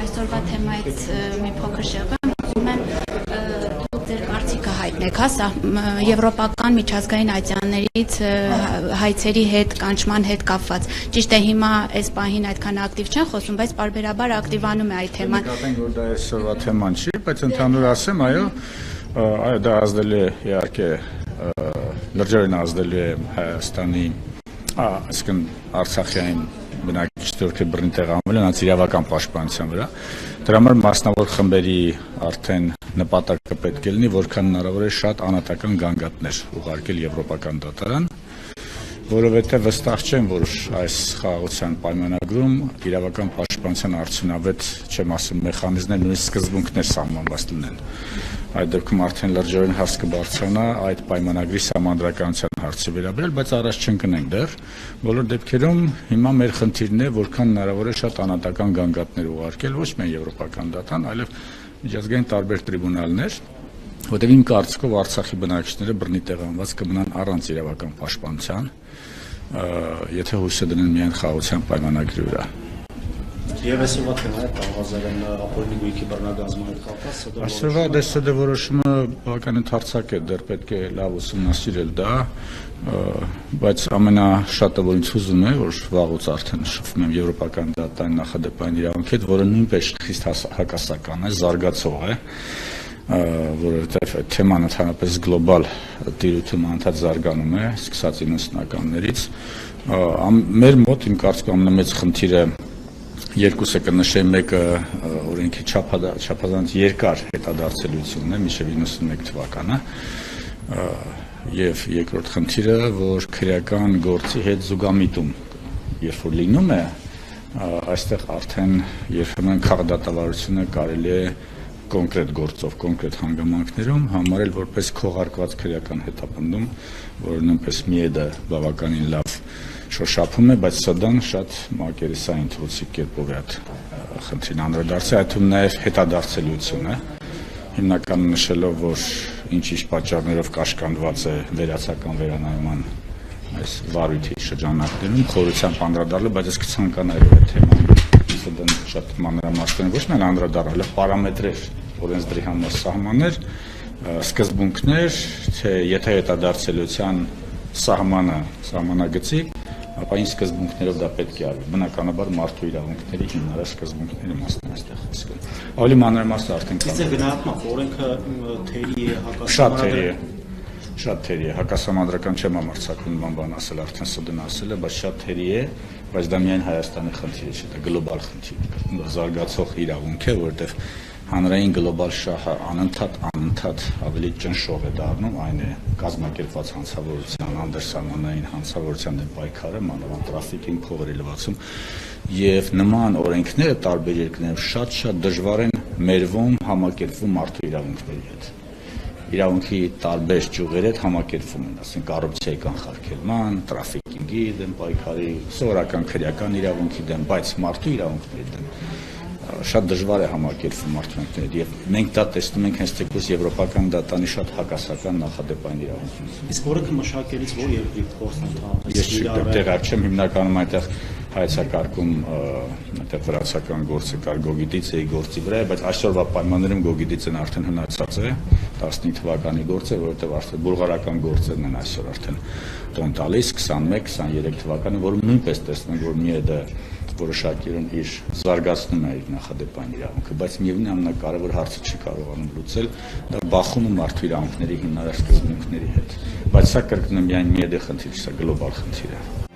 Այսօրվա թեմայից մի փոքր շեղվեմ, ուզում եմ դուք ձեր կարծիքը հայտնեք, եվրոպական միջազգային ատյաններից հայցերի հետ, կանչման հետ կապված։ Ճիշտ է, հիմա այս պահին այդքան ակտիվ չեն խոսում, բայց պարբերաբար ակտիվանում է այդ թեման։ Նկատենք, որ դա այսօրվա թեման չի, բայց ընդհանուր ասեմ, այո, դա ազդելու է իհարկե լրջորեն ազդելու է Հայաստանի, այսինքն Արցախյան բնակիչների բռնի տեղավորման նրանց իրավական պաշտպանության վրա։ Դրա համար մասնավոր խմբերի արդեն նպատակը պետք է լինի, որքան հնարավոր է շատ անհատական գանգատներ ուղարկել Եվրոպական դատարան, որովհետև վստահ չեմ, որ այս խաղաղության պայմանագրում իրավական պաշտպանության արդյունավետ, չեմ ասում, մեխանիզմներ, նույնիսկ սկզբունքներ սահմանված լինեն։ Այդ դեպքում արդեն լրջորեն հարց կբարձրանա այդ պայմանագրի սահմանադրականության հարցի վերաբերյալ, բայց առաջ չընկնենք դեռ։ Բոլոր դեպքերում հիմա մեր խնդիրն է, որքան հնարավոր է շատ անհատական գանգատներ ուղարկել, ոչ միայն Եվրոպական դատարան, այլև միջազգային տարբեր տրիբունալներ, որտեղ իմ կարծիքով Արցախի բնակիչները բռնի տեղանված կմնան առանց իրավական պաշտպանության, եթե հույսը դնեն միայն խաղաղության պայմանագրի վրա։ Եվ այսօրվա թեմայով Ղազարյան ապօրինի գույքի բռնագազման հետ կապված այսօրվա դեսդևորոշումը բավական ընդարձակ է, դեռ պետք է լավ ուսումնասիրել դա, բայց ամենաշատը որ ինձ հուզում է, որ վաղուց արդեն շփվում եմ Եվրոպական դատարանի նախադեպային իրավունքի հետ, որը նույնպես խիստ հակասական է, զարգացող է, որովհետև այդ թեման ընդհանրապես գլոբալ տիրույթում անդադ զարգանում է, սկսած 90-ականներից։ Մեր մոտ իմ կարծիքով ամենամեծ խնդիրը երկուսը կնշեմ, մեկը օրենքի չափազանց երկար հետադարձելությունն է, մինչև 91 թվականը, եւ երկրորդ խնդիրը, որ քրեական գործի հետ զուգամիտում, երբ որ լինում է, այստեղ արդեն երբեմն քաղաքդատավարությունը կարելի է կոնկրետ գործով, կոնկրետ հանգամանքներում համարել որպես քողարկված քրեական հետապնդում, որը նույնպես միեդը բավականին լավ շոշափում է, բայց սադան շատ մակերեսային թռուցիկ կերպով է այդ խնդրին անդրադարձել, այդ թվում նաև հետադարձելիությունը, հիմնական նշելով, որ ինչ-ինչ պատճառներով կաշկանդված է վերացական վերանայման այս վարույթի շրջանակներում, խորությամբ անդրադառնալ, բայց ես կցանկանայի այդ թեման սադան շատ մանրամասն ոչ միայն անդրադառնալ, այլ պարամետրեր, օրենսդրի համար սահմաններ, սկզբունքներ, թե եթե հետադարձելիության սահմանագծի, ապա ինչ սկզբունքներով դա պետք է արվի։ Բնականաբար մարդու իրավունքների հիմնարար սկզբունքների մասն է այստեղ խոսքը։ Ավելի մանրամասն արդեն կա։ Իսկ գնահատmaq օրենքը թերի է, շատ թերի է, հակասահմանադրական չեմ համարձակվում նման բան ասել, արդեն սդն ասել է, բայց շատ թերի է, բայց դա միայն Հայաստանի խնդիր չէ, դա գլոբալ խնդիր է, զարգացող իրավունք է, որովհետև հանրային գլոբալ շահը անընդհատ ավելի ճնշող է դառնում, այն է կազմակերպված հանցավորության, անդերսահմանային հանցավորության դեմ պայքարը, մանավանդ տրաֆիկինգ, փողերի լվացում, եւ նման օրենքները տարբեր երկրներում շատ դժվար են մերվում, համակերպվում մարդու իրավունքների հետ։ Իրավունքի տարբեր ճյուղերի հետ համակերպվում են, ասենք կոռուպցիայի կանխարգելման, տրաֆիկինգի դեմ պայքարի, սովորական քրեական իրավունքի դեմ, բայց մարդու իրավունքների դեմ շատ դժվար է համակերպվում մարդու հետ եւ մենք դա տեսնում ենք հենց թեկուզ Եվրոպական դատարանի շատ հակասական նախադեպային իրավունքին։ Իսկ օրենքը մշակելիս որ երկրի փորձն ընդհանրապես ես չգիտեմ, տեղակ չեմ, հիմնականում այնտեղ հայեցակարգում այնտեղ վրացական գործը կար Գոգիտիցեի գործի վրա, բայց այսօրվա պայմաններում Գոգիտիցեն արդեն հնացած է 15 թվականի գործ է, որովհետև արդեն բուլղարական գործերն են այսօր արդեն տոն տալիս 21-23 թվականը, որում նույնպես տեսնում ենք, որ միեդը որոշակիորեն իր զարգացնում է իր նախադեպային իրավունքը, բայց միևնույն ամենակարևոր հարցը չի կարողանում լուծել, դա բախում է մարդու իրավունքների հիմնարար սկզբունքների հետ, բայց սա կրկնում միայն միեդի խնդիր, սա գլոբալ խնդիր է։